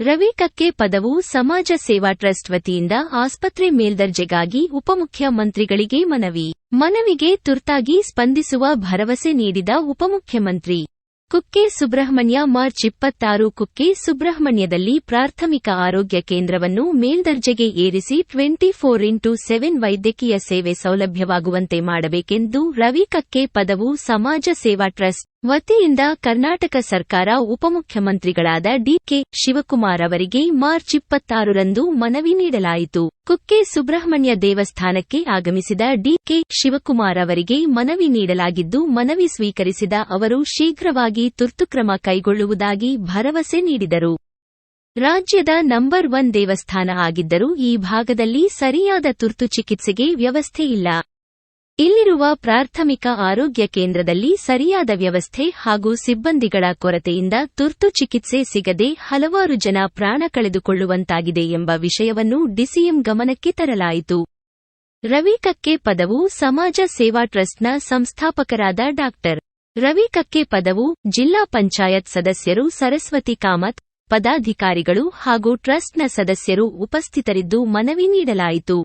ರವಿ ಕಕ್ಕೆ ಪದವು ಸಮಾಜ ಸೇವಾ ಟ್ರಸ್ಟ್ ವತಿಯಿಂದ ಆಸ್ಪತ್ರೆ ಮೇಲ್ದರ್ಜೆಗಾಗಿ ಉಪಮುಖ್ಯಮಂತ್ರಿಗಳಿಗೆ ಮನವಿಗೆ ತುರ್ತಾಗಿ ಸ್ಪಂದಿಸುವ ಭರವಸೆ ನೀಡಿದ ಉಪಮುಖ್ಯಮಂತ್ರಿ ಕುಕ್ಕೆ ಸುಬ್ರಹ್ಮಣ್ಯ ಮಾರ್ಚ್ 26 ಕುಕ್ಕೆ ಸುಬ್ರಹ್ಮಣ್ಯದಲ್ಲಿ ಪ್ರಾಥಮಿಕ ಆರೋಗ್ಯ ಕೇಂದ್ರವನ್ನು ಮೇಲ್ದರ್ಜೆಗೆ ಏರಿಸಿ 24x7 ವೈದ್ಯಕೀಯ ಸೇವೆ ಸೌಲಭ್ಯವಾಗುವಂತೆ ಮಾಡಬೇಕೆಂದು ರವಿ ಕಕ್ಕೆ ಪದವು ಸಮಾಜ ಸೇವಾ ಟ್ರಸ್ಟ್ ವತಿಯಿಂದ ಕರ್ನಾಟಕ ಸರ್ಕಾರ ಉಪಮುಖ್ಯಮಂತ್ರಿಗಳಾದ ಡಿ.ಕೆ. ಶಿವಕುಮಾರ್ ಅವರಿಗೆ ಮಾರ್ಚ್ 26ರಂದು ಮನವಿ ನೀಡಲಾಯಿತು. ಕುಕ್ಕೆ ಸುಬ್ರಹ್ಮಣ್ಯ ದೇವಸ್ಥಾನಕ್ಕೆ ಆಗಮಿಸಿದ ಡಿ.ಕೆ. ಶಿವಕುಮಾರ್ ಅವರಿಗೆ ಮನವಿ ನೀಡಲಾಗಿದ್ದು ಮನವಿ ಸ್ವೀಕರಿಸಿದ ಅವರು ಶೀಘ್ರವಾಗಿ ತುರ್ತುಕ್ರಮ ಕೈಗೊಳ್ಳುವುದಾಗಿ ಭರವಸೆ ನೀಡಿದರು. ರಾಜ್ಯದ ನಂಬರ್ 1 ದೇವಸ್ಥಾನ ಆಗಿದ್ದರೂ ಈ ಭಾಗದಲ್ಲಿ ಸರಿಯಾದ ತುರ್ತು ಚಿಕಿತ್ಸೆಗೆ ವ್ಯವಸ್ಥೆ ಇಲ್ಲ. ಇಲ್ಲಿರುವ ಪ್ರಾಥಮಿಕ ಆರೋಗ್ಯ ಕೇಂದ್ರದಲ್ಲಿ ಸರಿಯಾದ ವ್ಯವಸ್ಥೆ ಹಾಗೂ ಸಿಬ್ಬಂದಿಗಳ ಕೊರತೆಯಿಂದ ತುರ್ತು ಚಿಕಿತ್ಸೆ ಸಿಗದೆ ಹಲವಾರು ಜನ ಪ್ರಾಣ ಕಳೆದುಕೊಳ್ಳುವಂತಾಗಿದೆ ಎಂಬ ವಿಷಯವನ್ನು ಡಿಸಿಎಂ ಗಮನಕ್ಕೆ ತರಲಾಯಿತು. ರವಿ ಕಕ್ಕೆ ಪದವು ಸಮಾಜ ಸೇವಾ ಟ್ರಸ್ಟ್ನ ಸಂಸ್ಥಾಪಕರಾದ ಡಾ. ರವಿ ಕಕ್ಕೆ ಪದವು ಜಿಲ್ಲಾ ಪಂಚಾಯತ್ ಸದಸ್ಯರು ಸರಸ್ವತಿ ಕಾಮತ್, ಪದಾಧಿಕಾರಿಗಳು ಹಾಗೂ ಟ್ರಸ್ಟ್ನ ಸದಸ್ಯರು ಉಪಸ್ಥಿತರಿದ್ದು ಮನವಿ ನೀಡಲಾಯಿತು.